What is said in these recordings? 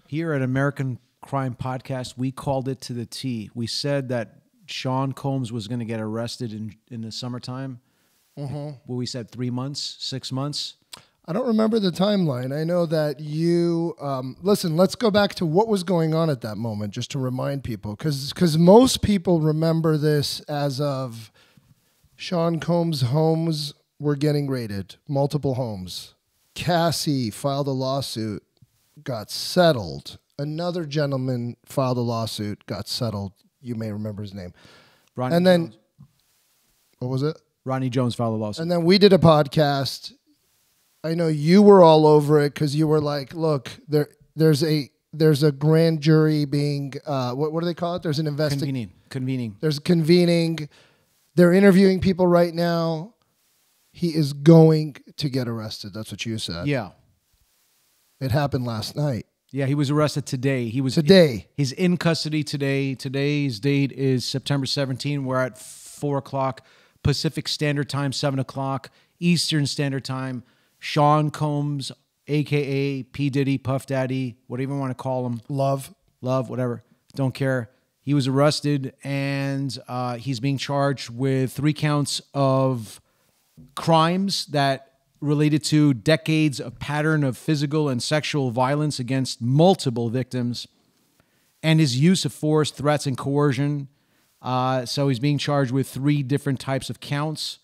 Here at American Crime Podcast, we called it to the T. We said that Sean Combs was going to get arrested in the summertime. Well, we said 3 months, 6 months. I don't remember the timeline. I know that you, listen, let's go back to what was going on at that moment, just to remind people, because most people remember this as of Sean Combs' homes were getting raided, multiple homes. Cassie filed a lawsuit, got settled. Another gentleman filed a lawsuit, got settled. You may remember his name. Ronnie and then, Jones. What was it? Ronnie Jones filed a lawsuit. And then we did a podcast. I know you were all over it because you were like, look, there's a grand jury being, what do they call it? There's an investigation. Convening. There's convening. They're interviewing people right now. He is going to get arrested. That's what you said. Yeah. It happened last night. Yeah, he was arrested today. He's in custody today. Today's date is September 17. We're at 4 o'clock Pacific Standard Time, 7 o'clock Eastern Standard Time. Sean Combs, a.k.a. P. Diddy, Puff Daddy, whatever you want to call him. Love, whatever. Don't care. He was arrested, and he's being charged with 3 counts of crimes that related to decades of pattern of physical and sexual violence against multiple victims, and his use of force, threats, and coercion. So he's being charged with 3 different types of counts.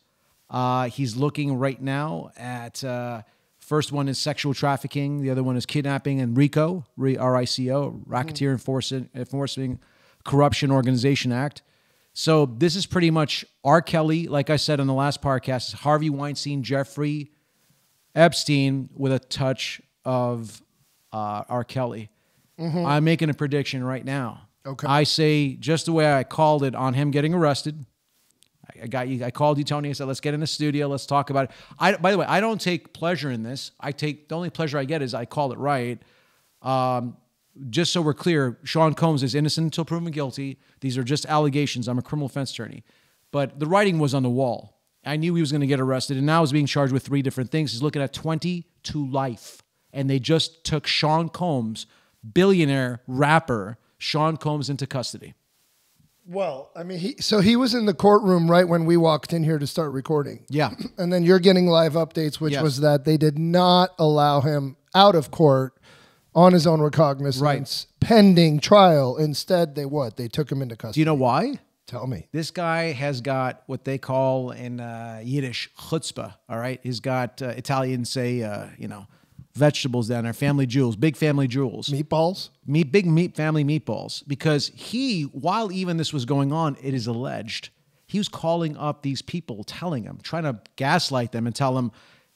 He's looking right now at, first one is sexual trafficking. The other one is kidnapping and RICO, R-I-C-O, Racketeering Enforcing Corruption Organization Act. So this is pretty much R. Kelly, like I said on the last podcast, Harvey Weinstein, Jeffrey Epstein with a touch of R. Kelly. I'm making a prediction right now. Okay. I say just the way I called it on him getting arrested. I called you, Tony. I said, let's get in the studio. Let's talk about it. By the way, I don't take pleasure in this. The only pleasure I get is I call it right. Just so we're clear, Sean Combs is innocent until proven guilty. These are just allegations. I'm a criminal defense attorney. But the writing was on the wall. I knew he was going to get arrested, and now he's being charged with 3 different things. He's looking at 20 to life. And they just took Sean Combs, billionaire rapper Sean Combs, into custody. Well, I mean, he was in the courtroom right when we walked in here to start recording. Yeah. And then you're getting live updates, which was that they did not allow him out of court on his own recognizance, pending trial. Instead, they took him into custody. Do you know why? Tell me. This guy has got what they call in Yiddish chutzpah, all right? He's got, Italians say, vegetables down there, family jewels, big family jewels. Meatballs? Big family meatballs. Because while even this was going on, it is alleged, he was calling up these people, telling them, trying to gaslight them and tell them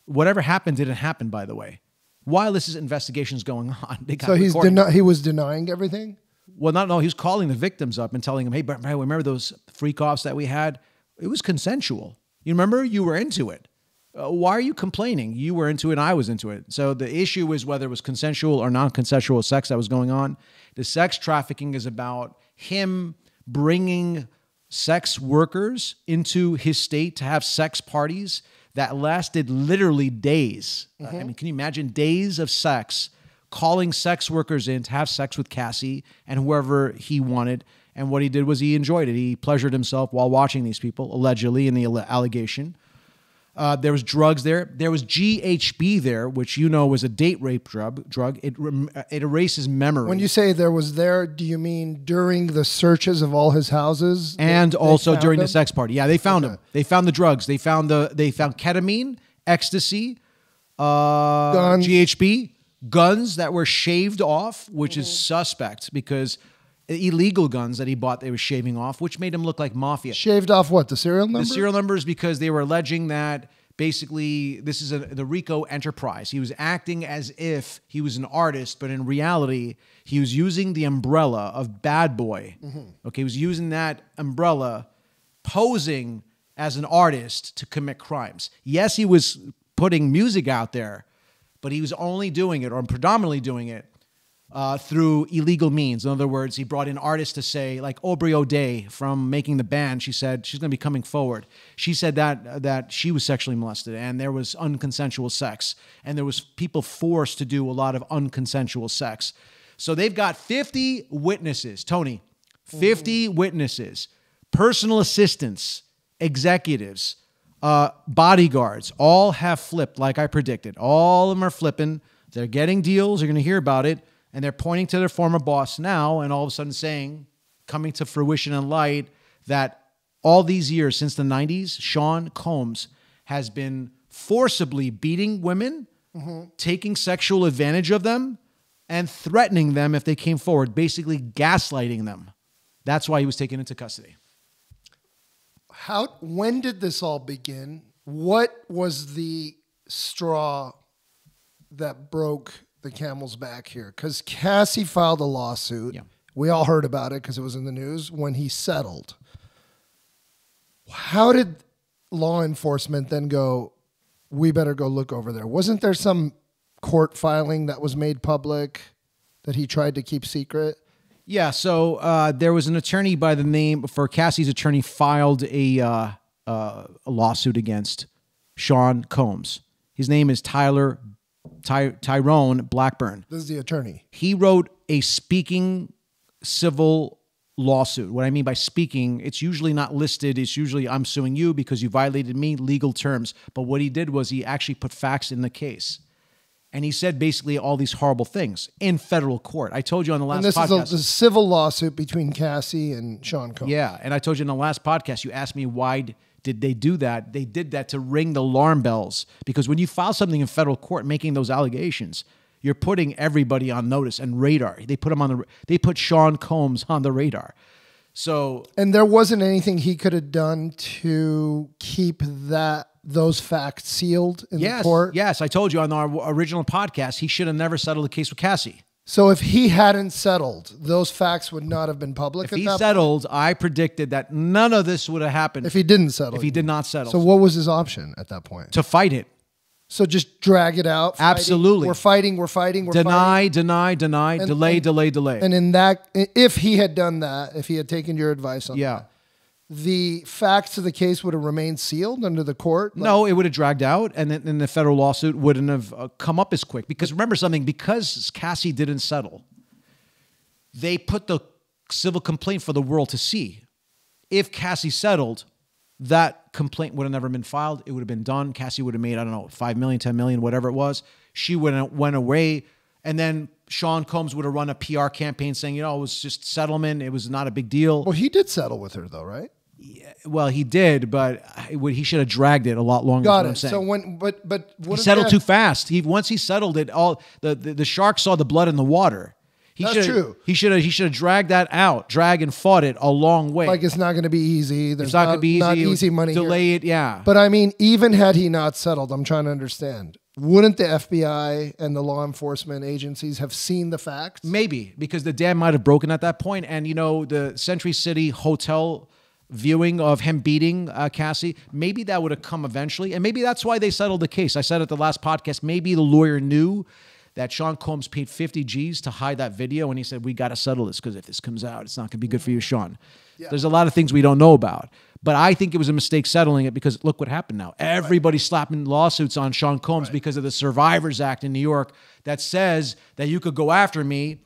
whatever happened didn't happen, by the way. While this investigation is going on. So he was denying everything? Well, no, he was calling the victims up and telling them, hey, but remember those freak-offs that we had? It was consensual. You remember? You were into it. Why are you complaining? You were into it, and I was into it. So the issue is whether it was consensual or non-consensual sex that was going on. The sex trafficking is about him bringing sex workers into his state to have sex parties that lasted literally days. I mean, can you imagine days of sex, calling sex workers in to have sex with Cassie and whoever he wanted? And what he did was he enjoyed it. He pleasured himself while watching these people, allegedly, in the allegation. There was drugs there. There was GHB there, which was a date rape drug. It erases memory. When you say there was there, do you mean during the searches of all his houses? And also during the sex party. Yeah, they found him. They found the drugs. They found ketamine, ecstasy, guns. GHB, guns that were shaved off, which is suspect because illegal guns that he bought they were shaving off, which made him look like mafia. Shaved off what? The serial number? The serial numbers, because they were alleging that basically this is the RICO enterprise. He was acting as if he was an artist, but in reality, he was using the umbrella of bad boy. Okay, he was using that umbrella, posing as an artist to commit crimes. Yes, he was putting music out there, but he was only doing it, or predominantly doing it, through illegal means. In other words, he brought in artists to say, like Aubrey O'Day from Making the Band, she said she's going to be coming forward. She said that she was sexually molested and there was unconsensual sex and there was people forced to do a lot of unconsensual sex. So they've got 50 witnesses, Tony, 50 witnesses, personal assistants, executives, bodyguards, all have flipped like I predicted. All of them are flipping. They're getting deals. You're going to hear about it. And they're pointing to their former boss now and all of a sudden saying, coming to fruition and light, that all these years since the 90s, Sean Combs has been forcibly beating women, taking sexual advantage of them, and threatening them if they came forward, basically gaslighting them. That's why he was taken into custody. When did this all begin? What was the straw that broke the camel's back here? Because Cassie filed a lawsuit. Yeah. We all heard about it because it was in the news when he settled. How did law enforcement then go, we better go look over there? Wasn't there some court filing that was made public that he tried to keep secret? Yeah, so there was an attorney by the name, for Cassie's attorney, filed a lawsuit against Sean Combs. His name is Tyrone Blackburn. This is the attorney. He wrote a speaking civil lawsuit. What I mean by speaking, it's usually not listed. It's usually, I'm suing you because you violated me, legal terms. But what he did was he actually put facts in the case. And he said basically all these horrible things in federal court. I told you on the last podcast. And this is a civil lawsuit between Cassie and Sean Combs. Yeah, and I told you in the last podcast, you asked me why did they do that? They did that to ring the alarm bells. Because when you file something in federal court making those allegations, you're putting everybody on notice and radar. They put Sean Combs on the radar. So, and there wasn't anything he could have done to keep those facts sealed in the court? Yes, I told you on our original podcast, he should have never settled the case with Cassie. So if he hadn't settled, those facts would not have been public. If he settled, I predicted that none of this would have happened. If he didn't settle. If he did not settle. So what was his option at that point? To fight it. So just drag it out. Absolutely. We're fighting. Deny, delay. And in that, if he had done that, if he had taken your advice on that, the facts of the case would have remained sealed under the court? No, it would have dragged out, and then the federal lawsuit wouldn't have come up as quick. Because remember something, because Cassie didn't settle, they put the civil complaint for the world to see. If Cassie settled, that complaint would have never been filed. It would have been done. Cassie would have made, I don't know, 5 million, 10 million, whatever it was. She would have went away, and then Sean Combs would have run a PR campaign saying, it was just settlement. It was not a big deal. Well, he did settle with her, though, right? Yeah, well, he did, but he should have dragged it a lot longer. Got it. So but he settled too fast. Once he settled it, all the shark saw the blood in the water. That's true. He should have dragged that out, and fought it a long way. Like it's not going to be easy. It's not going to be easy. Not easy money. Delay it, yeah. But I mean, even had he not settled, I'm trying to understand. Wouldn't the FBI and the law enforcement agencies have seen the facts? Maybe, because the dam might have broken at that point. And, the Century City Hotel viewing of him beating Cassie, maybe that would have come eventually. And maybe that's why they settled the case. I said at the last podcast, maybe the lawyer knew that Sean Combs paid 50 G's to hide that video. And he said, we got to settle this because if this comes out, it's not going to be good for you, Sean. Yeah. There's a lot of things we don't know about. But I think it was a mistake settling it because look what happened now. Everybody's slapping lawsuits on Sean Combs because of the Survivors Act in New York that says that you could go after me.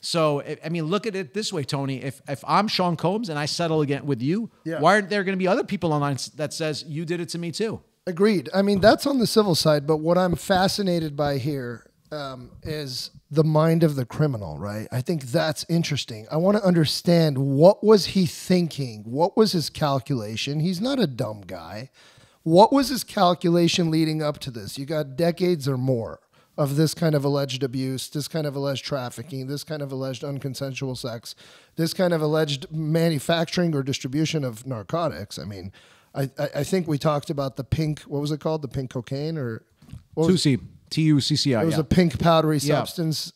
So, I mean, look at it this way, Tony. If I'm Sean Combs and I settle again with you, why aren't there going to be other people online that says you did it to me too? Agreed. I mean, that's on the civil side. But what I'm fascinated by here is the mind of the criminal, right? I think that's interesting. I want to understand, what was he thinking? What was his calculation? He's not a dumb guy. What was his calculation leading up to this? You got decades or more of this kind of alleged abuse, this kind of alleged trafficking, this kind of alleged unconsensual sex, this kind of alleged manufacturing or distribution of narcotics. I mean, I think we talked about the pink, what was it called? The pink cocaine or... Tucci. Tucci. It was a pink powdery substance.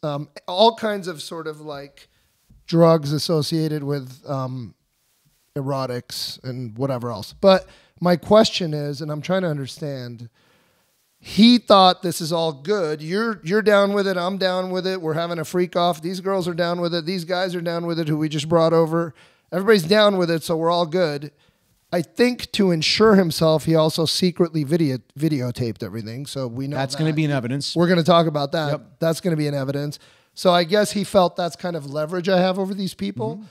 All kinds of sort of like drugs associated with erotics and whatever else. But my question is, and I'm trying to understand, he thought this is all good. You're down with it. I'm down with it. We're having a freak off. These girls are down with it. These guys are down with it who we just brought over. Everybody's down with it, so we're all good. I think to ensure himself, he also secretly videotaped everything. So we know that's going to be in evidence. We're going to talk about that. Yep. That's going to be in evidence. So I guess he felt that's kind of leverage I have over these people.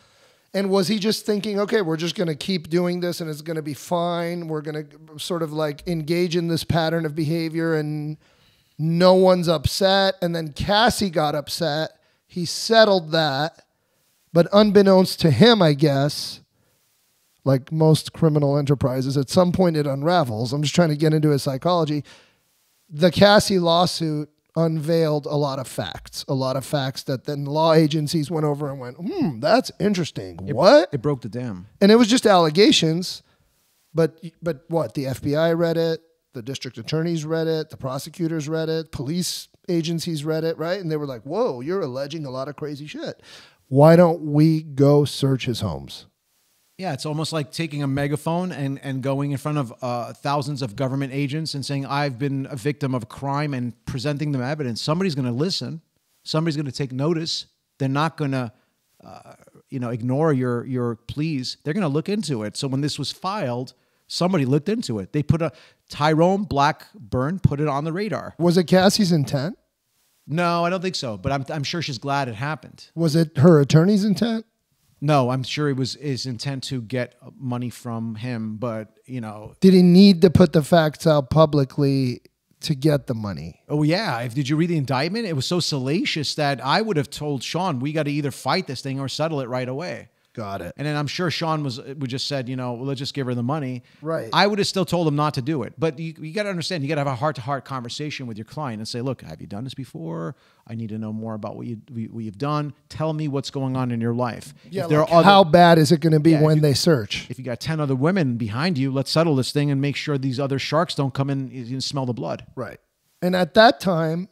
And was he just thinking, okay, we're just going to keep doing this and it's going to be fine. We're going to sort of like engage in this pattern of behavior and no one's upset. And then Cassie got upset. He settled that. But unbeknownst to him, I guess, like most criminal enterprises, at some point it unravels. I'm just trying to get into his psychology. The Cassie lawsuit unveiled a lot of facts that then law agencies went over and went, that's interesting. What? It broke the dam. And it was just allegations, but what? The FBI read it, the district attorneys read it, the prosecutors read it, police agencies read it, right? And they were like, whoa, you're alleging a lot of crazy shit. Why don't we go search his homes? Yeah, it's almost like taking a megaphone and going in front of thousands of government agents and saying, I've been a victim of crime, and presenting them evidence. Somebody's going to listen. Somebody's going to take notice. They're not going to ignore your pleas. They're going to look into it. So when this was filed, somebody looked into it. They put Tyrone Blackburn put it on the radar. Was it Cassie's intent? No, I don't think so. But I'm sure she's glad it happened. Was it her attorney's intent? No, I'm sure it was his intent to get money from him, but, Did he need to put the facts out publicly to get the money? Oh, yeah. Did you read the indictment? It was so salacious that I would have told Sean, we got to either fight this thing or settle it right away. Got it. And then I'm sure Sean would just said, well, let's just give her the money. Right. I would have still told him not to do it. But you got to understand, you got to have a heart-to-heart conversation with your client and say, look, have you done this before? I need to know more about what you've done. Tell me what's going on in your life. Yeah, how bad is it going to be when they search? If you got 10 other women behind you, let's settle this thing and make sure these other sharks don't come in and smell the blood. Right. And at that time,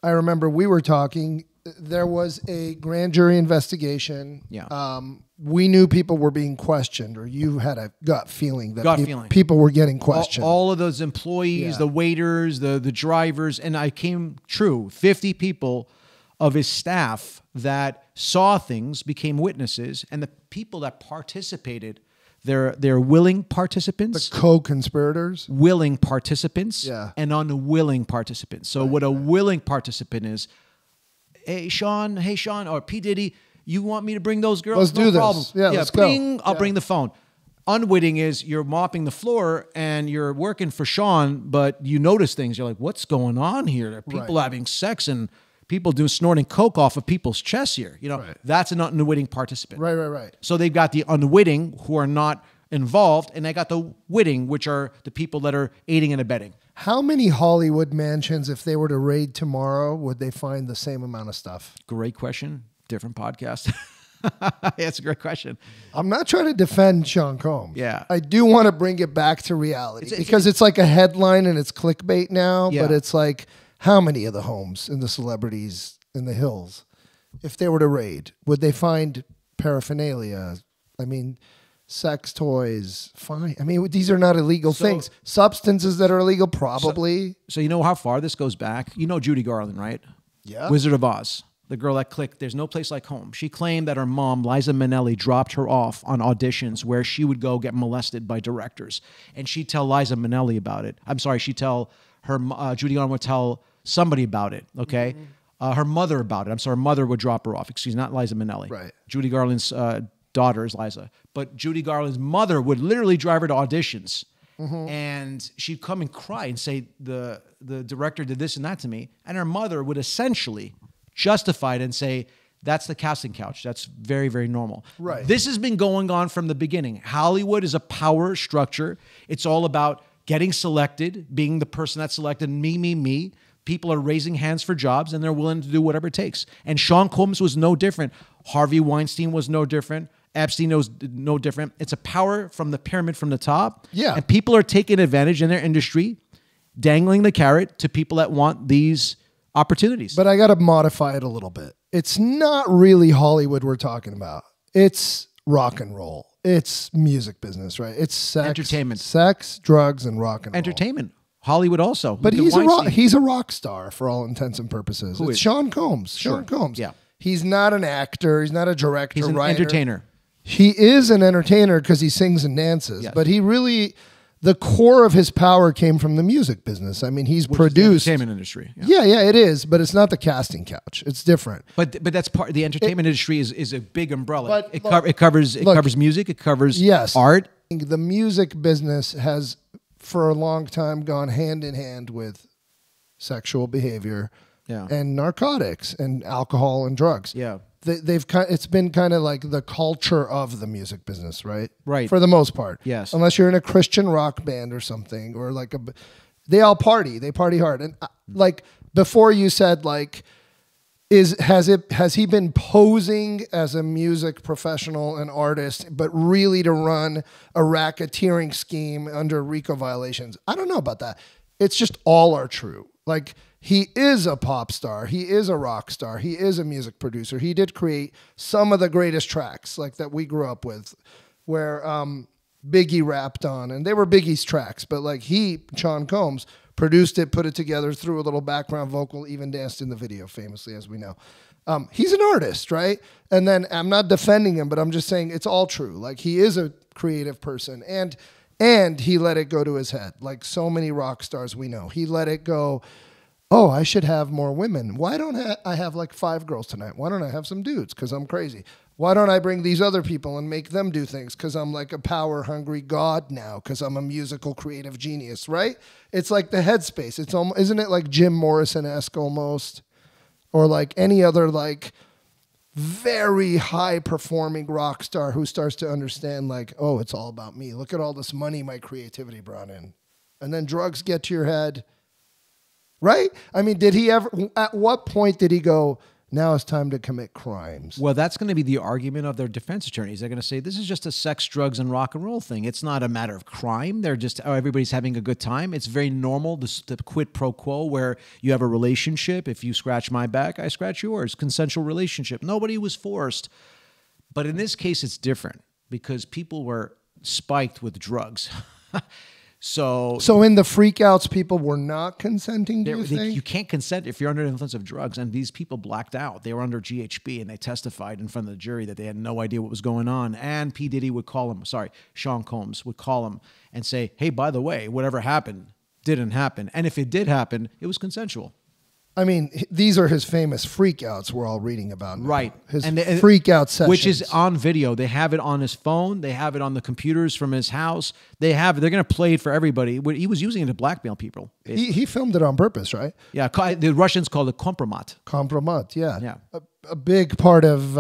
I remember we were talking, there was a grand jury investigation. Yeah. We knew people were being questioned, or you had a gut feeling that people were getting questioned. All of those employees, the waiters, the drivers, and I came true. 50 people of his staff that saw things became witnesses, and the people that participated, they're willing participants. The co-conspirators? Willing participants and unwilling participants. So what a willing participant is, hey, Sean, or P. Diddy, you want me to bring those girls? Let's do this. Problem. Yeah, let's go. I'll bring the phone. Unwitting is you're mopping the floor and you're working for Sean, but you notice things. You're like, what's going on here? There are people having sex and people snorting coke off of people's chests here. That's an unwitting participant. Right. So they've got the unwitting who are not involved, and they got the witting, which are the people that are aiding and abetting. How many Hollywood mansions, if they were to raid tomorrow, would they find the same amount of stuff? Great question. Different podcast. That's a great question. I'm not trying to defend Sean Combs. Yeah. I do want to bring it back to reality because it's like a headline and it's clickbait now, but it's like, how many of the homes and the celebrities in the hills, if they were to raid, would they find paraphernalia? I mean, sex toys, fine. I mean, these are not illegal things. Substances that are illegal, probably. So you know how far this goes back? You know Judy Garland, right? Yeah. Wizard of Oz. The girl that clicked, there's no place like home. She claimed that her mom, Liza Minnelli, dropped her off on auditions where she would go get molested by directors. And she'd tell Liza Minnelli about it. I'm sorry, she'd tell her, Judy Garland would tell somebody about it, okay? Her mother about it. I'm sorry, her mother would drop her off. Excuse me, not Liza Minnelli. Right. Judy Garland's daughter is Liza. But Judy Garland's mother would literally drive her to auditions. And she'd come and cry and say, the director did this and that to me. And her mother would essentially justify it and say, that's the casting couch. That's very, very normal. Right. This has been going on from the beginning. Hollywood is a power structure. It's all about getting selected, being the person that's selected, me. People are raising hands for jobs and they're willing to do whatever it takes. And Sean Combs was no different. Harvey Weinstein was no different. Epstein was no different. It's a power from the pyramid from the top. Yeah. And people are taking advantage in their industry, dangling the carrot to people that want these opportunities. But I got to modify it a little bit. It's not really Hollywood we're talking about. It's rock and roll. It's music business, right? It's sex, entertainment, sex, drugs, and rock and roll. Entertainment. Hollywood also. But he's a rock star for all intents and purposes. It's Sean Combs. Sean Combs. Yeah. He's not an actor. He's not a director. He's an writer. entertainer. He is an entertainer because he sings and dances. Yes. But he really, the core of his power came from the music business. I mean, he's Which is the produced entertainment industry. Yeah, it is, but it's not the casting couch. It's different. But that's part. The entertainment industry is a big umbrella. But It covers music. It covers art. The music business has for a long time gone hand in hand with sexual behavior and narcotics and alcohol and drugs. Yeah. It's been kind of like the culture of the music business, right? Right. For the most part. Yes. Unless you're in a Christian rock band or something, or like they all party. They party hard. And like before you said like, has he been posing as a music professional and artist, but really to run a racketeering scheme under RICO violations? I don't know about that. It's just all are true. Like, he is a pop star. He is a rock star. He is a music producer. He did create some of the greatest tracks like that we grew up with, where Biggie rapped on, and they were Biggie's tracks. But like Sean Combs, produced it, put it together, threw a little background vocal, even danced in the video, famously, as we know. He's an artist, right? And then I'm not defending him, but I'm just saying it's all true. Like, he is a creative person, and he let it go to his head, like so many rock stars we know. He let it go. Oh, I should have more women. Why don't I have like 5 girls tonight? Why don't I have some dudes? Because I'm crazy. Why don't I bring these other people and make them do things? Because I'm like a power-hungry god now, because I'm a musical creative genius, right? It's like the headspace. It's almost, isn't it like Jim Morrison-esque almost? Or like any other like very high-performing rock star who starts to understand like, oh, it's all about me. Look at all this money my creativity brought in. And then drugs get to your head. Right? I mean, did he ever, at what point did he go, now it's time to commit crimes? Well, that's going to be the argument of their defense attorneys. They're going to say, this is just a sex, drugs, and rock and roll thing. It's not a matter of crime. They're just, everybody's having a good time. It's very normal, the quid pro quo, where you have a relationship. If you scratch my back, I scratch yours. Consensual relationship. Nobody was forced. But in this case, it's different because people were spiked with drugs. So in the freakouts, people were not consenting, do you think? You can't consent if you're under the influence of drugs. And these people blacked out. They were under GHB, and they testified in front of the jury that they had no idea what was going on. And P. Diddy would call him, Sean Combs would call him and say, hey, by the way, whatever happened didn't happen. And if it did happen, it was consensual. I mean, these are his famous freakouts we're all reading about now. Right. His freakout sessions. Which is on video. They have it on his phone. They have it on the computers from his house. They have it. They're going to play it for everybody. He was using it to blackmail people. He filmed it on purpose, right? Yeah. The Russians call it kompromat. Kompromat, yeah. Yeah. A big part of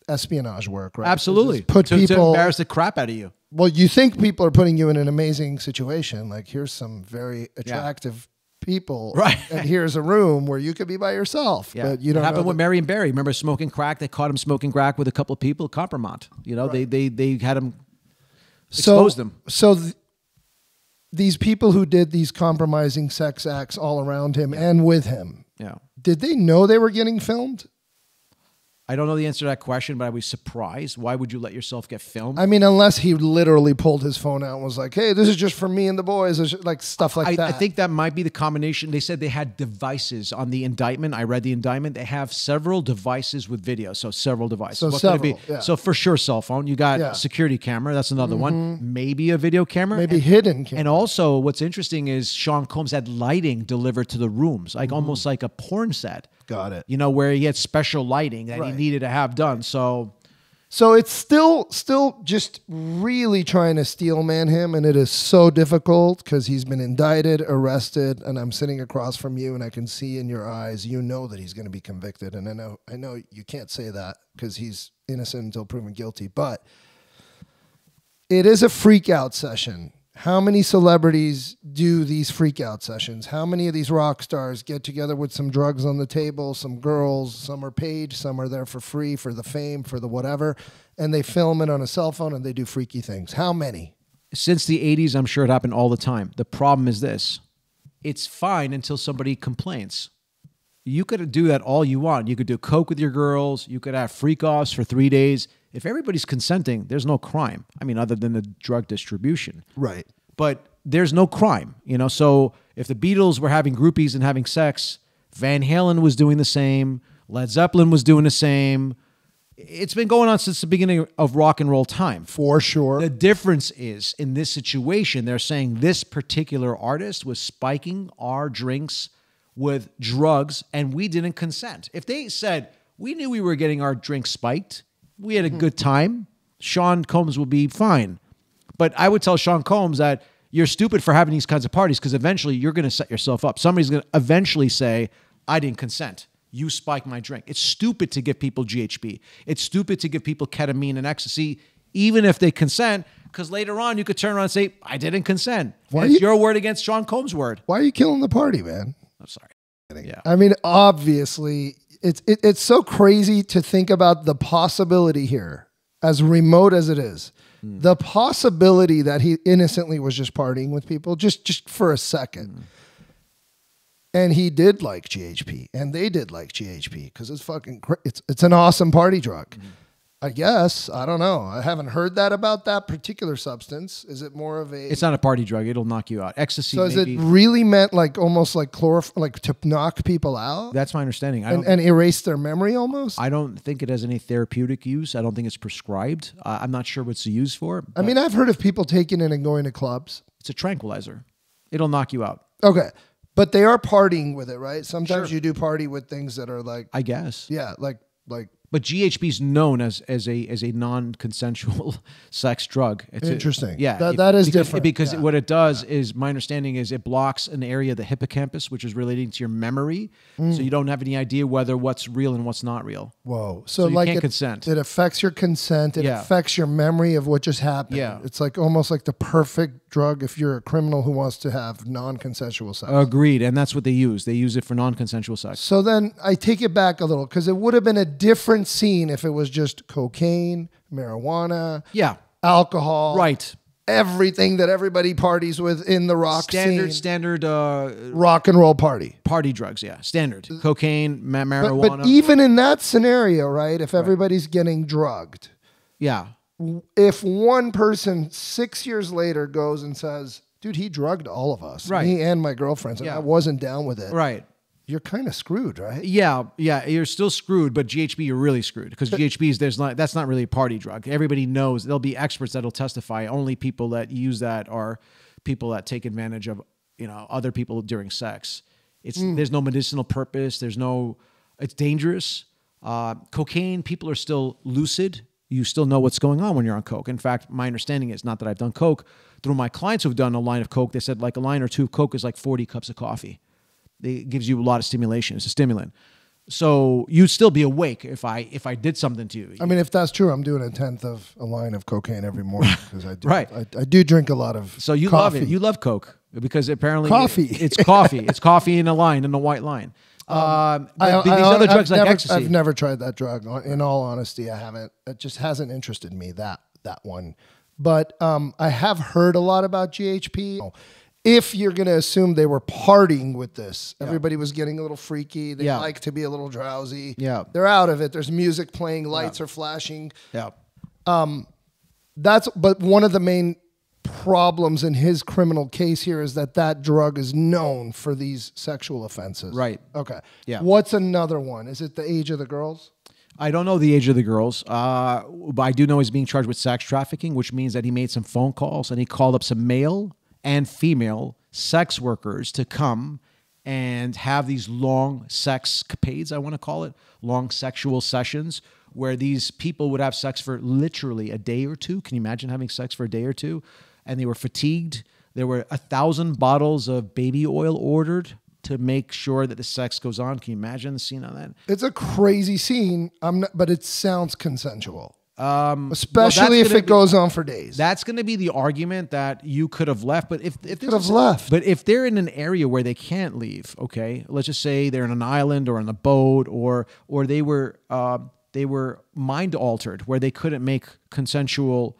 espionage work, right? Absolutely. To embarrass the crap out of you. Well, you think people are putting you in an amazing situation. Like, here's some very attractive people, right? And here's a room where you could be by yourself. Yeah. But you don't. It happened with Marion Barry. Remember smoking crack? They caught him smoking crack with a couple of people. Compromat. You know, right. they had him expose them. So these people who did these compromising sex acts all around him and with him. Yeah. Did they know they were getting filmed? I don't know the answer to that question, but I was surprised. Why would you let yourself get filmed? I mean, unless he literally pulled his phone out and was like, hey, this is just for me and the boys, like stuff like that. I think that might be the combination. They said they had devices on the indictment. I read the indictment. They have several devices with video, so several devices. So what several, could it be? Yeah. So for sure, cell phone. You got a security camera. That's another one. Maybe a video camera. Maybe hidden camera. And also, what's interesting is Sean Combs had lighting delivered to the rooms, like almost like a porn set. Got it. You know, where he had special lighting that he needed to have done. So it's still just really trying to steelman him, and it is so difficult because he's been indicted, arrested, and I'm sitting across from you, and I can see in your eyes, you know that he's going to be convicted, and I know you can't say that because he's innocent until proven guilty, but it is a freak out session. How many celebrities do these freak out sessions? How many of these rock stars get together with some drugs on the table, some girls, some are paid, some are there for free, for the fame, for the whatever, and they film it on a cell phone and they do freaky things? How many? Since the 80s, I'm sure it happened all the time. The problem is this. It's fine until somebody complains. You could do that all you want. You could do coke with your girls. You could have freak-offs for 3 days. If everybody's consenting, there's no crime. I mean, other than the drug distribution. Right. But there's no crime, you know? So if the Beatles were having groupies and having sex, Van Halen was doing the same, Led Zeppelin was doing the same, It's been going on since the beginning of rock and roll time. For sure. The difference is, in this situation, they're saying this particular artist was spiking our drinks with drugs and we didn't consent. If they said, we knew we were getting our drinks spiked, we had a good time, Sean Combs will be fine. But I would tell Sean Combs that you're stupid for having these kinds of parties because eventually you're going to set yourself up. Somebody's going to eventually say, I didn't consent. You spiked my drink. It's stupid to give people GHB. It's stupid to give people ketamine and ecstasy, even if they consent, because later on you could turn around and say, I didn't consent. It's your word against Sean Combs' word. Why are you killing the party, man? I'm sorry. Yeah. I mean, obviously, it's so crazy to think about the possibility here, as remote as it is. The possibility that he innocently was just partying with people just for a second. And he did like GHB, and they did like GHB because it's fucking it's an awesome party drug. I guess. I don't know. I haven't heard that about that particular substance. Is it more of a... It's not a party drug. It'll knock you out. Ecstasy, So is it really meant like almost like like to knock people out? That's my understanding. And erase their memory almost? I don't think it has any therapeutic use. I don't think it's prescribed. I'm not sure what's used for. I mean, I've heard of people taking it and going to clubs. It's a tranquilizer. It'll knock you out. Okay. But they are partying with it, right? Sometimes Sure. you do party with things that are like... I guess. Yeah, like... But GHB is known as a non-consensual sex drug. It's Interesting. Yeah. That is different. Because what it does is, my understanding is, it blocks an area of the hippocampus, which is relating to your memory. So you don't have any idea whether what's real and what's not real. Whoa. So you like can't consent. It affects your consent. It affects your memory of what just happened. Yeah. It's like almost like the perfect drug if you're a criminal who wants to have non-consensual sex. Agreed. And that's what they use. They use it for non-consensual sex. So then I take it back a little because it would have been a different scene if it was just cocaine, marijuana, alcohol, right? Everything that everybody parties with in the rock scene. Standard rock and roll party drugs. Yeah, standard cocaine, marijuana. But even in that scenario, right? If everybody's getting drugged, if one person 6 years later goes and says, "Dude, he drugged all of us, me and my girlfriends, and I wasn't down with it," right? You're kind of screwed, right? Yeah, you're still screwed, but GHB, you're really screwed because GHB that's not really a party drug. Everybody knows. There'll be experts that'll testify. Only people that use that are people that take advantage of other people during sex. There's no medicinal purpose. It's dangerous. Cocaine, people are still lucid. You still know what's going on when you're on coke. In fact, my understanding is, not that I've done coke, through my clients who've done a line of coke, they said like a line or two of coke is like 40 cups of coffee. It gives you a lot of stimulation. It's a stimulant. So you'd still be awake if I did something to you. I mean, if that's true, I'm doing a tenth of a line of cocaine every morning because I do. Right. I do drink a lot of. So you coffee. love it. You love coke because apparently coffee. It's coffee. It's coffee in a line, in a white line. These other drugs like ecstasy. I've never tried that drug. In all honesty, I haven't. It just hasn't interested me, that one. But I have heard a lot about GHB. If you're going to assume they were partying with this, everybody was getting a little freaky. They like to be a little drowsy. Yeah. They're out of it. There's music playing. Lights are flashing. Yeah. But one of the main problems in his criminal case here is that drug is known for these sexual offenses. Right. Okay. Yeah. What's another one? Is it the age of the girls? I don't know the age of the girls, but I do know he's being charged with sex trafficking, which means that he made some phone calls and he called up some male and female sex workers to come and have these long sexcapades, I want to call it, long sexual sessions, where these people would have sex for literally a day or two. Can you imagine having sex for a day or two? And they were fatigued. There were 1,000 bottles of baby oil ordered to make sure that the sex goes on. Can you imagine the scene on that? It's a crazy scene, but it sounds consensual. Especially if it goes on for days. That's going to be the argument that you could have left. But if could have left. But if they're in an area where they can't leave, okay, let's just say they're in an island or on a boat, or they were mind altered where they couldn't make consensual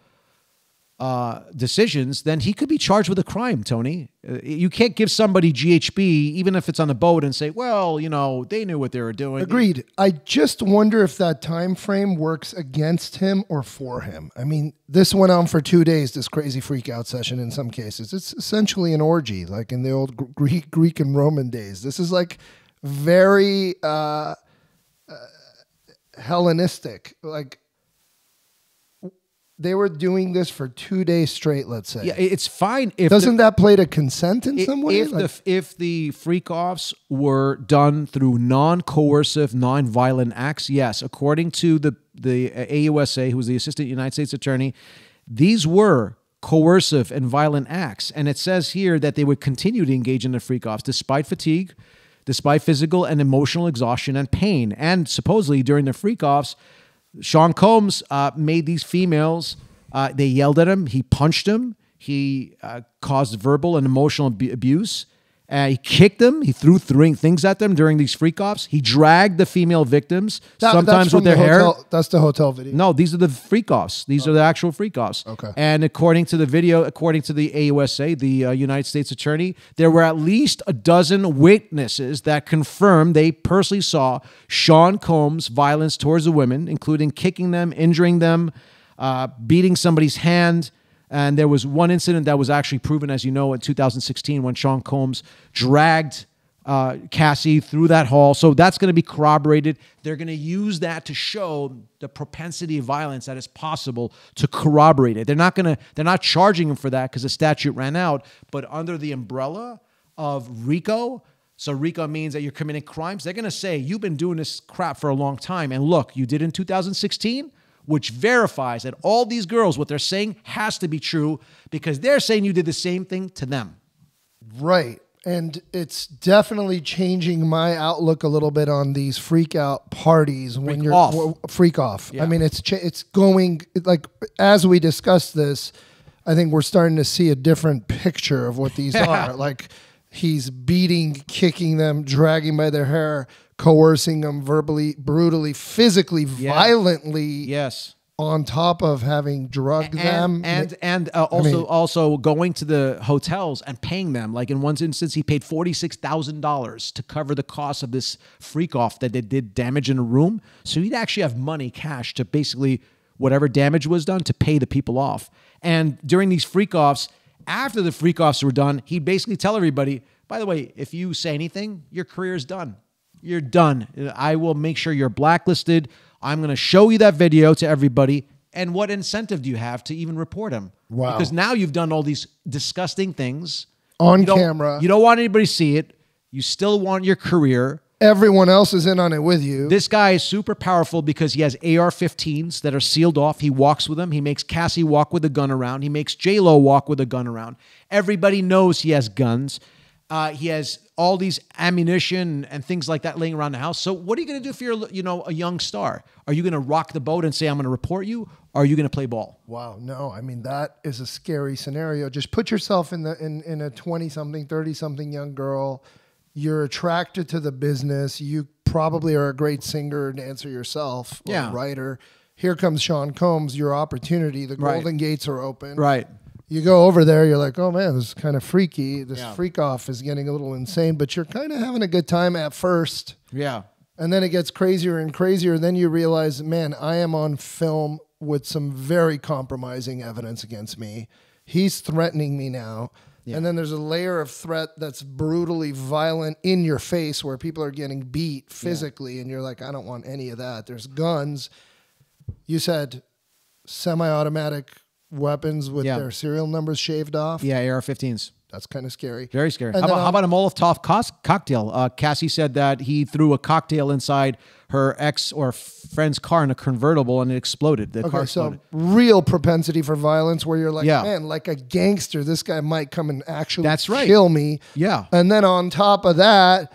decisions, then he could be charged with a crime, Tony. You can't give somebody GHB, even if it's on the boat, and say, well, they knew what they were doing. Agreed. I just wonder if that time frame works against him or for him. I mean, this went on for 2 days, this crazy freak out session in some cases. It's essentially an orgy, like in the old Greek and Roman days. This is like very... Hellenistic. Like, they were doing this for 2 days straight, let's say. Yeah, it's fine. If Doesn't that play to consent in some way? If the freak-offs were done through non-coercive, non-violent acts, yes. According to the AUSA, who was the Assistant United States Attorney, these were coercive and violent acts. And it says here that they would continue to engage in the freak-offs despite fatigue, despite physical and emotional exhaustion and pain. And supposedly during the freak-offs, Sean Combs made these females, they yelled at him, he punched him, he caused verbal and emotional abuse, he kicked them, he threw things at them during these freak-offs, he dragged the female victims, sometimes with their hair. That's the hotel video. No, these are the freak-offs. These are the actual freak-offs. Okay. And according to the video, according to the AUSA, the United States Attorney, there were at least a dozen witnesses that confirmed they personally saw Sean Combs' violence towards the women, including kicking them, injuring them, beating somebody's hand. And there was one incident that was actually proven, as you know, in 2016 when Sean Combs dragged Cassie through that hall. So that's going to be corroborated. They're going to use that to show the propensity of violence that is possible to corroborate it. They're not charging him for that because the statute ran out, but under the umbrella of RICO, so RICO means that you're committing crimes, they're going to say, you've been doing this crap for a long time. And look, you did in 2016, which verifies that all these girls, what they're saying has to be true because they're saying you did the same thing to them. Right. And it's definitely changing my outlook a little bit on these freak out parties when you're freak off. Yeah. I mean, it's going like, as we discuss this, I think we're starting to see a different picture of what these are. Like, he's beating, kicking them, dragging by their hair, coercing them verbally, brutally, physically, violently. Yes. On top of having drugged them. And also going to the hotels and paying them. Like in one instance, he paid $46,000 to cover the cost of this freak off that they did damage in a room. So he'd actually have money, cash, to basically whatever damage was done to pay the people off. And during these freak offs, after the freak offs were done, he'd basically tell everybody, by the way, if you say anything, your career is done. You're done. I will make sure you're blacklisted. I'm going to show you that video to everybody. And what incentive do you have to even report him? Wow. Because now you've done all these disgusting things. On camera. You don't want anybody to see it. You still want your career. Everyone else is in on it with you. This guy is super powerful because he has AR-15s that are sealed off. He walks with them. He makes Cassie walk with a gun around. He makes J-Lo walk with a gun around. Everybody knows he has guns. He has all these ammunition and things like that laying around the house. So what are you going to do if you're, a young star? Are you going to rock the boat and say, I'm going to report you? Or are you going to play ball? Wow. No, I mean, that is a scary scenario. Just put yourself in a 20-something, 30-something young girl. You're attracted to the business. You probably are a great singer, dancer yourself, or a writer. Here comes Sean Combs, your opportunity. The golden gates are open. Right. You go over there, you're like, oh man, this is kind of freaky. This freak off is getting a little insane, but you're kind of having a good time at first. Yeah. And then it gets crazier and crazier. Then you realize, man, I am on film with some very compromising evidence against me. He's threatening me now. Yeah. And then there's a layer of threat that's brutally violent in your face where people are getting beat physically. And you're like, I don't want any of that. There's guns. You said semi-automatic weapons with their serial numbers shaved off. Yeah, AR-15s. That's kind of scary. Very scary. How about a Molotov cocktail? Cassie said that he threw a cocktail inside her ex or friend's car in a convertible and it exploded. The car exploded. So real propensity for violence where you're like, man, like a gangster, this guy might come and actually kill me. Yeah. And then on top of that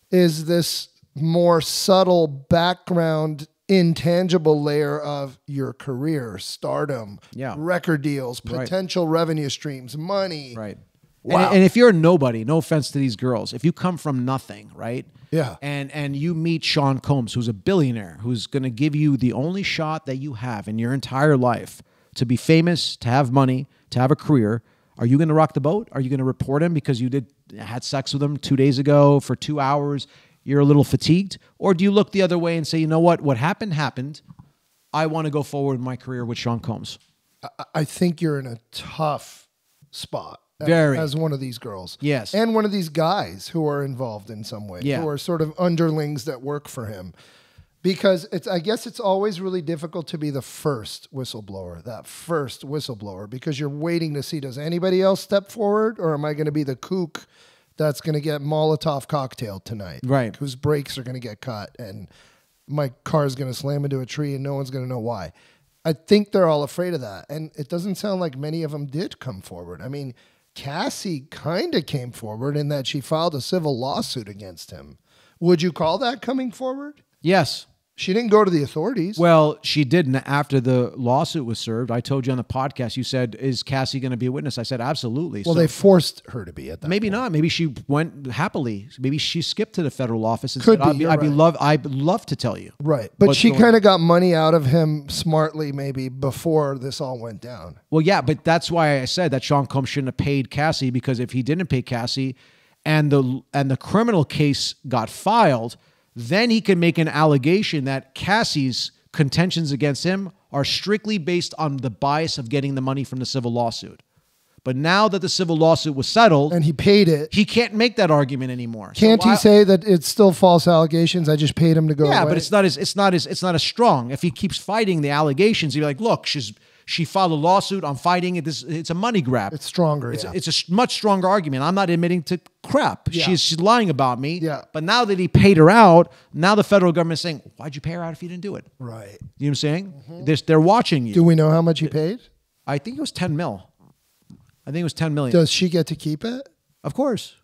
is this more subtle background intangible layer of your career, stardom, record deals, potential revenue streams, money. Right. Wow. And if you're a nobody, no offense to these girls, if you come from nothing, right? Yeah. And you meet Sean Combs, who's a billionaire, who's going to give you the only shot that you have in your entire life to be famous, to have money, to have a career, are you going to rock the boat? Are you going to report him because you had sex with him 2 days ago for 2 hours? You're a little fatigued? Or do you look the other way and say, you know what happened, happened. I want to go forward in my career with Sean Combs. I think you're in a tough spot as one of these girls. Yes. And one of these guys who are involved in some way, who are sort of underlings that work for him. Because I guess it's always really difficult to be the first whistleblower, because you're waiting to see, does anybody else step forward, or am I going to be the kook that's going to get Molotov cocktailed tonight? Right. Whose brakes are going to get cut and my car is going to slam into a tree and no one's going to know why. I think they're all afraid of that. And it doesn't sound like many of them did come forward. I mean, Cassie kind of came forward in that she filed a civil lawsuit against him. Would you call that coming forward? Yes. She didn't go to the authorities. Well, she didn't after the lawsuit was served. I told you on the podcast, you said, is Cassie going to be a witness? I said, absolutely. Well, they forced her to be at that Maybe point. not. Maybe she went happily. Maybe she skipped to the federal office and Could said, be, I'd love to tell you. Right. But she kind of got money out of him smartly maybe before this all went down. Well, yeah, but that's why I said that Sean Combs shouldn't have paid Cassie, because if he didn't pay Cassie and the criminal case got filed, then he can make an allegation that Cassie's contentions against him are strictly based on the bias of getting the money from the civil lawsuit. But now that the civil lawsuit was settled and he paid it, he can't make that argument anymore. Can't he say that it's still false allegations? I just paid him to go away? Yeah, but it's not as strong. If he keeps fighting the allegations, you're like, look, she filed a lawsuit. I'm fighting it. It's a money grab. It's stronger. It's a much stronger argument. I'm not admitting to crap. Yeah. She's lying about me. Yeah. But now that he paid her out, now the federal government is saying, why'd you pay her out if you didn't do it? Right. You know what I'm saying? They're watching you. Do we know how much he paid? I think it was 10 mil. I think it was 10 million. Does she get to keep it? Of course.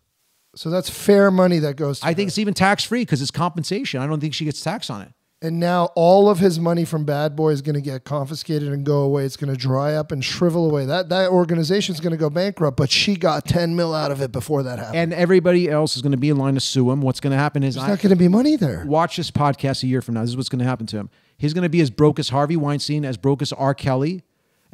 So that's fair money that goes to I think her. it's even tax-free because it's compensation. I don't think she gets taxed on it. And now all of his money from Bad Boy is going to get confiscated and go away. It's going to dry up and shrivel away. That organization is going to go bankrupt, but she got 10 mil out of it before that happened. And everybody else is going to be in line to sue him. What's going to happen is There's not going to be money there. Watch this podcast a year from now. This is what's going to happen to him. He's going to be as broke as Harvey Weinstein, as broke as R. Kelly,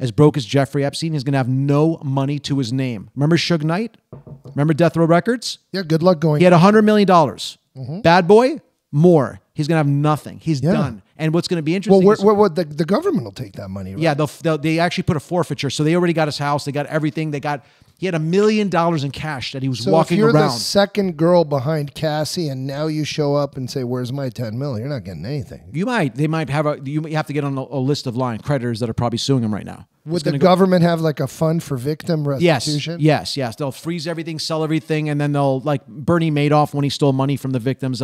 as broke as Jeffrey Epstein. He's going to have no money to his name. Remember Suge Knight? Remember Death Row Records? Yeah, good luck going. He had $100 million. Bad Boy, more. He's going to have nothing. He's done. And what's going to be interesting well, the government will take that money, right? Yeah, they actually put a forfeiture. So they already got his house. They got everything. He had $1 million in cash that he was walking around. So if you're around. the second girl behind Cassie and now you show up and say, where's my 10 mil? You're not getting anything. You have to get on a list of lying creditors that are probably suing him right now. Would the government have like a fund for victim restitution? Yes. They'll freeze everything, sell everything, and then they'll, like Bernie Madoff when he stole money from the victims,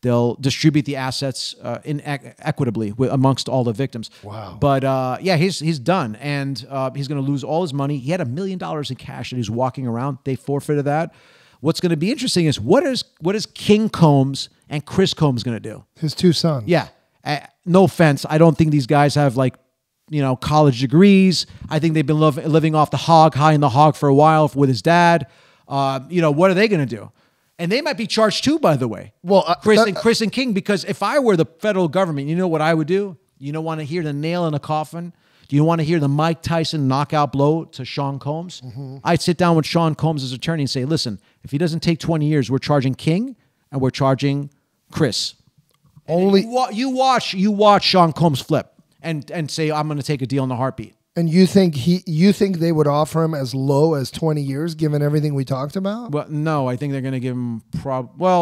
they'll distribute the assets equitably amongst all the victims. Wow. But he's done, and he's going to lose all his money. He had $1 million in cash that he's walking around. They forfeited that. What's going to be interesting is what is King Combs and Chris Combs going to do? His two sons. Yeah. No offense, I don't think these guys have college degrees. I think they've been living off the hog, high in the hog for a while with his dad. What are they going to do? And they might be charged too, by the way. Well, Chris and King, because if I were the federal government, you know what I would do? You don't want to hear the nail in the coffin? Do you want to hear the Mike Tyson knockout blow to Sean Combs? I'd sit down with Sean Combs' attorney and say, listen, if he doesn't take 20 years, we're charging King and we're charging Chris. Only you watch Sean Combs flip and say, I'm going to take a deal in a heartbeat. And you think they would offer him as low as 20 years, given everything we talked about? Well, no, I think they're going to give him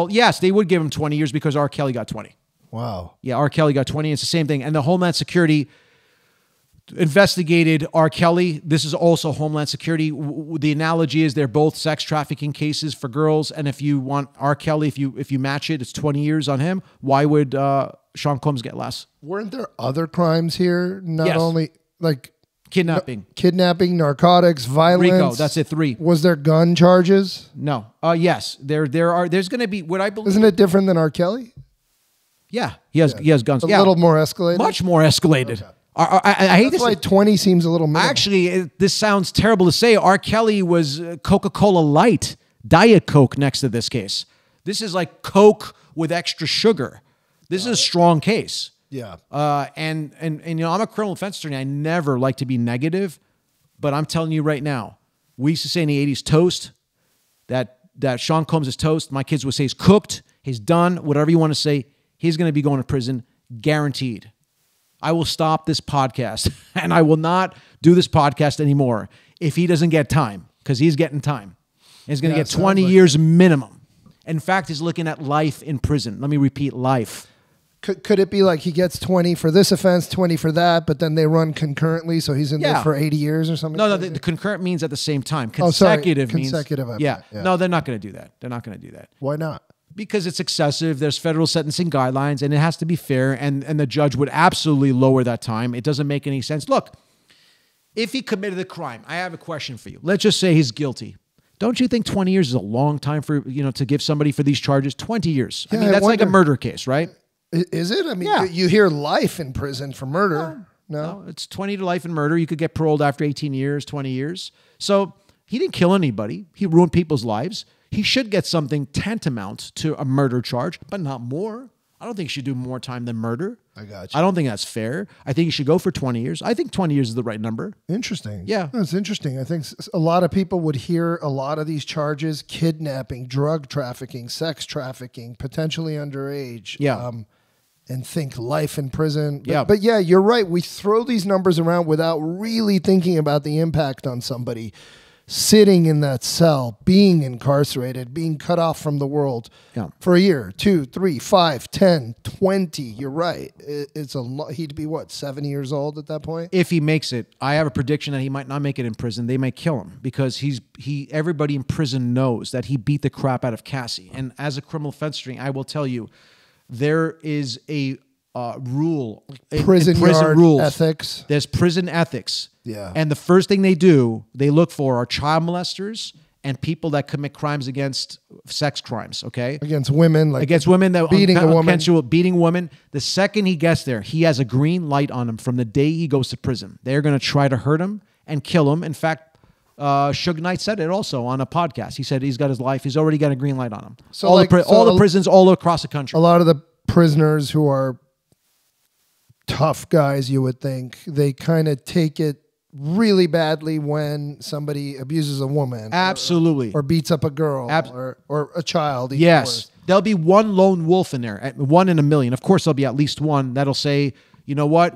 yes, they would give him 20 years because R. Kelly got 20. Wow. Yeah, R. Kelly got 20. It's the same thing. And the Homeland Security investigated R. Kelly. This is also Homeland Security. The analogy is they're both sex trafficking cases for girls. And if you want R. Kelly, if you match it, it's 20 years on him. Why would Sean Combs get less? Weren't there other crimes here? Not Yes. only like Kidnapping. Kidnapping, narcotics, violence. RICO, that's it, 3. Was there gun charges? No. Yes. There's going to be what I believe. Isn't it different than R. Kelly? Yeah. He has guns. A little more escalated? Much more escalated. Okay. I hate That's this. why 20 seems a little minimal. Actually, this sounds terrible to say. R. Kelly was Coca-Cola Light, Diet Coke next to this case. This is like Coke with extra sugar. This is a strong case. Yeah. And I'm a criminal defense attorney. I never like to be negative, but I'm telling you right now, we used to say in the 80s, toast, that Sean Combs is toast. My kids would say he's cooked, he's done, whatever you want to say. He's going to be going to prison, guaranteed. I will stop this podcast and I will not do this podcast anymore if he doesn't get time, because he's getting time. He's going to get 20 years minimum. In fact, he's looking at life in prison. Let me repeat, life. Could it be like he gets 20 for this offense, 20 for that, but then they run concurrently, so he's in there for 80 years or something? No, the concurrent means at the same time. Consecutive means... Consecutive. Yeah. No, they're not going to do that. They're not going to do that. Why not? Because it's excessive. There's federal sentencing guidelines, and it has to be fair, and the judge would absolutely lower that time. It doesn't make any sense. Look, if he committed a crime, I have a question for you. Let's just say he's guilty. Don't you think 20 years is a long time for, to give somebody for these charges? 20 years. Yeah, I mean, that's like a murder case, right? Is it? I mean, you hear life in prison for murder. No, it's 20 to life in murder. You could get paroled after 18 years, 20 years. So he didn't kill anybody. He ruined people's lives. He should get something tantamount to a murder charge, but not more. I don't think he should do more time than murder. I got you. I don't think that's fair. I think he should go for 20 years. I think 20 years is the right number. Interesting. Yeah. That's interesting. I think a lot of people would hear a lot of these charges: kidnapping, drug trafficking, sex trafficking, potentially underage. Yeah. And think life in prison. Yeah. But yeah, you're right. We throw these numbers around without really thinking about the impact on somebody sitting in that cell, being incarcerated, being cut off from the world for a year, 2, 3, 5, 10, 20. You're right. It's a lot. He'd be what, 70 years old at that point? If he makes it, I have a prediction that he might not make it in prison. They might kill him because everybody in prison knows that he beat the crap out of Cassie. And as a criminal offense attorney, I will tell you, there is a rule. Prison yard rules. Ethics. There's prison ethics. Yeah. And the first thing they look for are child molesters and people that commit crimes against sex crimes, okay? Against women. Against women. That beating a woman. Beating a woman. The second he gets there, he has a green light on him from the day he goes to prison. They're going to try to hurt him and kill him. In fact, Suge Knight said it also on a podcast. He said he's got his life. He's already got a green light on him. So all the prisons all across the country. A lot of the prisoners who are tough guys, you would think, they kind of take it really badly when somebody abuses a woman. Absolutely. Or beats up a girl or a child. Yes. Worse. There'll be one lone wolf in there, 1 in a million. Of course, there'll be at least one that'll say, you know what,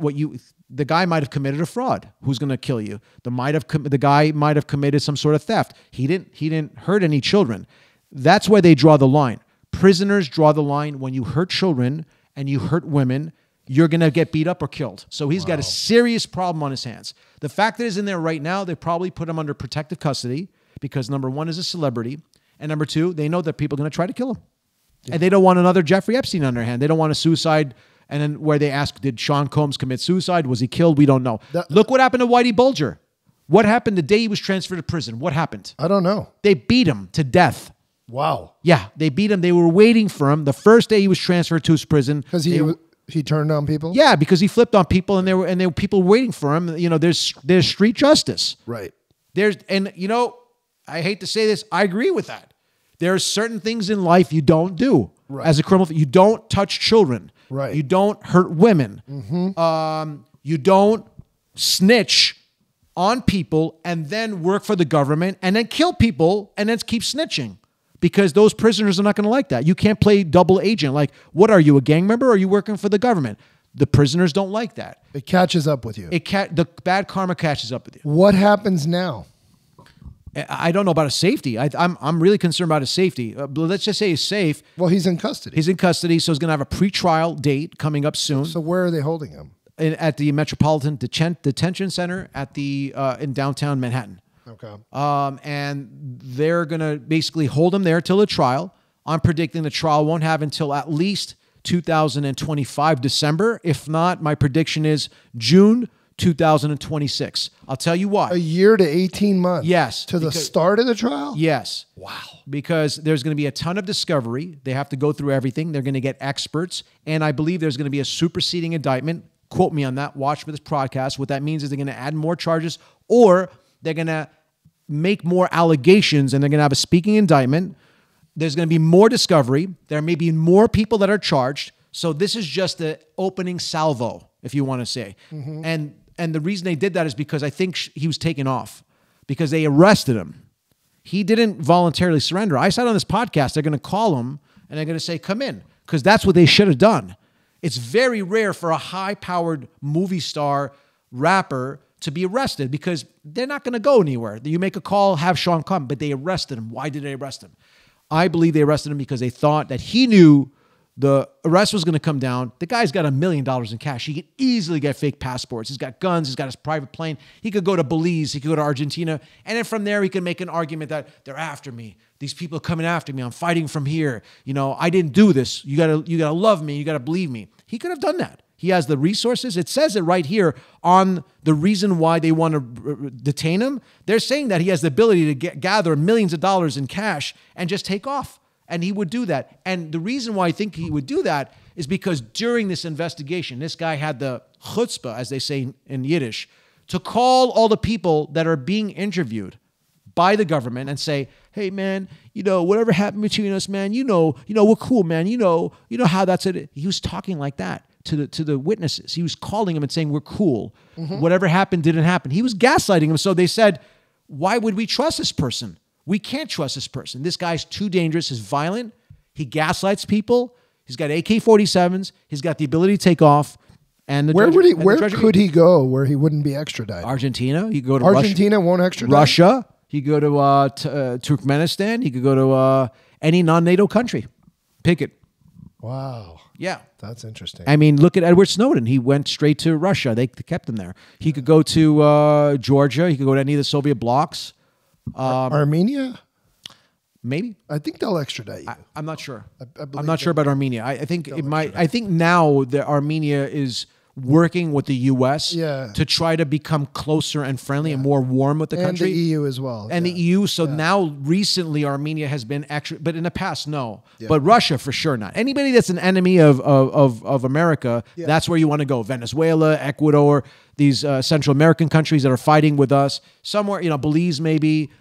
the guy might have committed a fraud. Who's going to kill you? The guy might have committed some sort of theft. He didn't hurt any children. That's where they draw the line. Prisoners draw the line when you hurt children and you hurt women, you're going to get beat up or killed. So he's got a serious problem on his hands. The fact that he's in there right now, they probably put him under protective custody because number one is a celebrity. And number two, they know that people are going to try to kill him. Yeah. And they don't want another Jeffrey Epstein on their hand. They don't want a suicide. And then where they ask, did Sean Combs commit suicide? Was he killed? We don't know. Look what happened to Whitey Bulger. What happened the day he was transferred to prison? What happened? I don't know. They beat him to death. Wow. Yeah, they beat him. They were waiting for him the first day he was transferred to his prison. Because he turned on people? Yeah, because he flipped on people and there were people waiting for him. You know, there's street justice. Right. I hate to say this, I agree with that. There are certain things in life you don't do. Right. As a criminal, you don't touch children. Right. You don't hurt women. Mm-hmm. You don't snitch on people and then work for the government and then kill people and then keep snitching. Because those prisoners are not going to like that. You can't play double agent. Like, what are you, a gang member or are you working for the government? The prisoners don't like that. It catches up with you. The bad karma catches up with you. What happens now? I don't know about his safety. I'm really concerned about his safety. But let's just say he's safe. Well, he's in custody. He's in custody, so he's going to have a pretrial date coming up soon. So where are they holding him? At the Metropolitan Detention Center in downtown Manhattan. Okay. And they're going to basically hold him there till the trial. I'm predicting the trial won't have until at least 2025 December. If not, my prediction is June 2026. I'll tell you why. A year to 18 months. Yes. The start of the trial? Yes. Wow. Because there's going to be a ton of discovery. They have to go through everything. They're going to get experts. And I believe there's going to be a superseding indictment. Quote me on that. Watch for this podcast. What that means is they're going to add more charges or they're going to make more allegations and they're going to have a speaking indictment. There's going to be more discovery. There may be more people that are charged. So this is just the opening salvo, if you want to say. Mm-hmm. And the reason they did that is because I think he was taken off because they arrested him. He didn't voluntarily surrender. I said on this podcast, they're going to call him and they're going to say, come in, because that's what they should have done. It's very rare for a high-powered movie star rapper to be arrested because they're not going to go anywhere. You make a call, have Sean come, but they arrested him. Why did they arrest him? I believe they arrested him because they thought that he knew The arrest was going to come down. The guy's got $1 million in cash. He could easily get fake passports. He's got guns. He's got his private plane. He could go to Belize. He could go to Argentina. And then from there, he could make an argument that they're after me. These people are coming after me. I'm fighting from here. You know, I didn't do this. You gotta love me. You gotta believe me. He could have done that. He has the resources. It says it right here on the reason why they want to detain him. They're saying that he has the ability to gather millions of dollars in cash and just take off. And he would do that. And the reason why I think he would do that is because during this investigation, this guy had the chutzpah, as they say in Yiddish, to call all the people that are being interviewed by the government and say, hey, man, you know, whatever happened between us, man, you know, we're cool, man. You know how that's it. He was talking like that to the witnesses. He was calling them and saying, we're cool. Whatever happened didn't happen. He was gaslighting them. So they said, why would we trust this person? We can't trust this person. This guy's too dangerous. He's violent. He gaslights people. He's got AK-47s. He's got the ability to take off. And where could he go where he wouldn't be extradited? Argentina. He could go to Argentina. Won't extradite. Russia. He could go to Turkmenistan. He could go to any non-NATO country. Pick it. Wow. Yeah. That's interesting. I mean, look at Edward Snowden. He went straight to Russia. They kept him there. He could go to Georgia. He could go to any of the Soviet blocs. Armenia? Maybe. I think they'll extradite you. I'm not sure. I'm not sure about Armenia. I think it might. I think now that Armenia is working with the U.S. to try to become closer and friendly and more warm with the country. And the EU as well. And the EU. So now recently Armenia has been actually, but in the past, no. But Russia for sure not. Anybody that's an enemy of America, that's where you want to go. Venezuela, Ecuador, these Central American countries that are fighting with us. Somewhere, Belize maybe.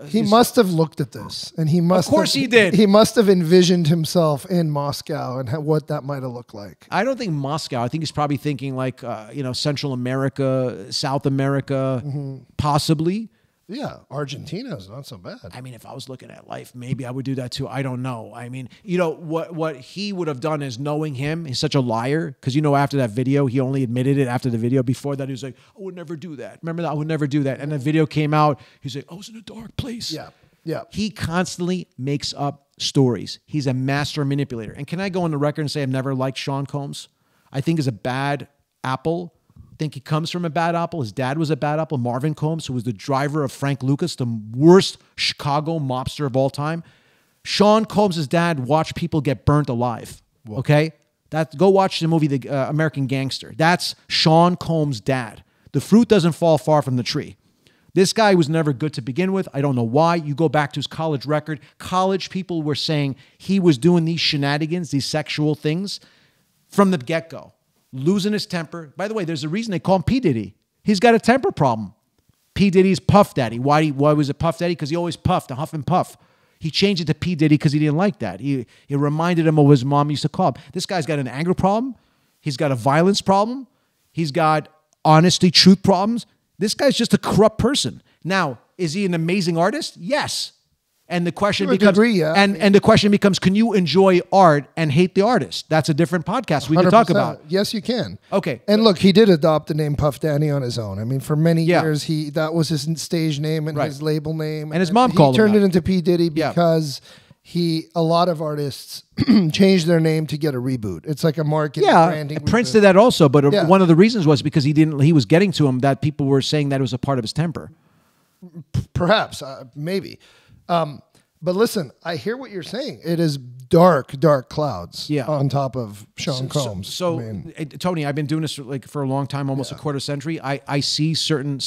He must have looked at this, and he must. Of course, he did. He must have envisioned himself in Moscow and what that might have looked like. I don't think Moscow. I think he's probably thinking like Central America, South America, possibly. Yeah, Argentina is not so bad. I mean, if I was looking at life, maybe I would do that too. I don't know. I mean, what he would have done is, knowing him, he's such a liar. Because after that video, he only admitted it after the video. Before that, he was like, I would never do that. Remember that? I would never do that. And the video came out. He's like, I was in a dark place. Yeah, yeah. He constantly makes up stories. He's a master manipulator. And can I go on the record and say I've never liked Sean Combs? I think he's a bad apple. Think he comes from a bad apple. His dad was a bad apple. Marvin Combs, who was the driver of Frank Lucas, the worst Chicago mobster of all time. Sean Combs' dad watched people get burnt alive. Whoa. Okay? Go watch the movie The American Gangster. That's Sean Combs' dad. The fruit doesn't fall far from the tree. This guy was never good to begin with. I don't know why. You go back to his college record. College people were saying he was doing these shenanigans, these sexual things from the get-go. Losing his temper. By the way, there's a reason they call him P. Diddy. He's got a temper problem. P. Diddy's Puff Daddy. Why was it Puff Daddy? Because he always puffed, a huff and puff. He changed it to P. Diddy because he didn't like that. It reminded him of what his mom used to call him. This guy's got an anger problem. He's got a violence problem. He's got honesty, truth problems. This guy's just a corrupt person. Now, is he an amazing artist? Yes. And the question becomes, and the question becomes, can you enjoy art and hate the artist? That's a different podcast we can talk about. Yes, you can. Okay. And look, he did adopt the name Puff Daddy on his own. I mean, for many years, that was his stage name and his label name. And his mom called him. He turned it into P. Diddy because a lot of artists changed their name to get a reboot. It's like a marketing branding. Prince did that also, but one of the reasons was because he was getting to him that people were saying that it was a part of his temper. Perhaps, maybe. But listen, I hear what you're saying. It is dark clouds on top of Sean Combs. Tony, I've been doing this for a long time, almost a quarter century. I see certain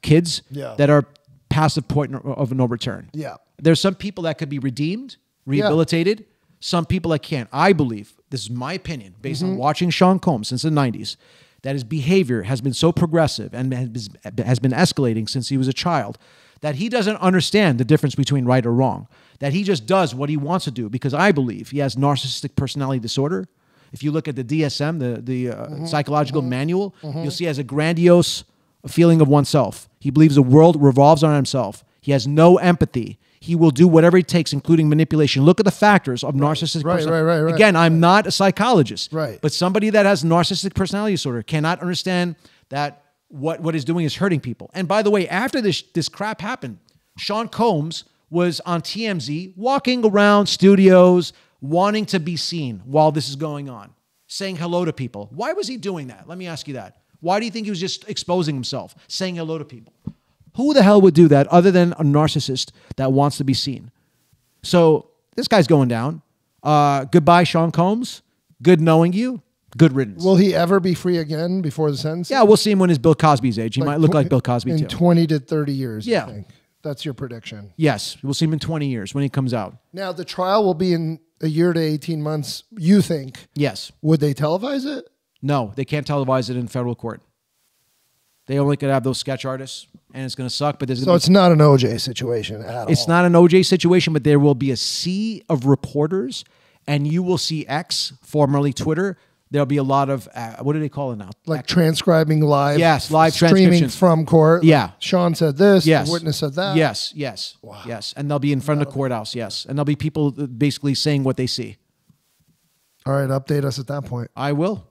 kids that are past the point of no return. Yeah. There's some people that could be redeemed, rehabilitated. Some people that can't. I believe, this is my opinion, based on watching Sean Combs since the 90s, that his behavior has been so progressive and has been escalating since he was a child, that he doesn't understand the difference between right or wrong, that he just does what he wants to do, because I believe he has narcissistic personality disorder. If you look at the DSM, the psychological manual, you'll see he has a grandiose feeling of oneself. He believes the world revolves on himself. He has no empathy. He will do whatever it takes, including manipulation. Look at the factors of narcissistic personality. Right. Again, I'm not a psychologist, but somebody that has narcissistic personality disorder cannot understand that what he's doing is hurting people. And by the way, after this crap happened, Sean Combs was on TMZ walking around studios, wanting to be seen while this is going on, saying hello to people. Why was he doing that? Let me ask you that. Why do you think he was just exposing himself, saying hello to people? Who the hell would do that other than a narcissist that wants to be seen? So this guy's going down. Goodbye, Sean Combs. Good knowing you. Good riddance. Will he ever be free again before the sentence? Yeah, we'll see him when he's Bill Cosby's age. He might look like Bill Cosby in too. 20 to 30 years, Yeah. I think. That's your prediction. Yes, we'll see him in 20 years when he comes out. Now, the trial will be in a year to 18 months, you think. Yes. Would they televise it? No, they can't televise it in federal court. They only could have those sketch artists, and it's going to suck. But there's So it's not an OJ situation at all. It's not an OJ situation, but there will be a sea of reporters, and you will see X, formerly Twitter. There'll be a lot of, what do they call it now? Like transcribing live. Yes, live streaming transcriptions. from court. Yeah. Sean said this. Yes. The witness said that. Yes, yes, yes. And they'll be in front of the courthouse, yes. And there'll be people basically saying what they see. All right, update us at that point. I will.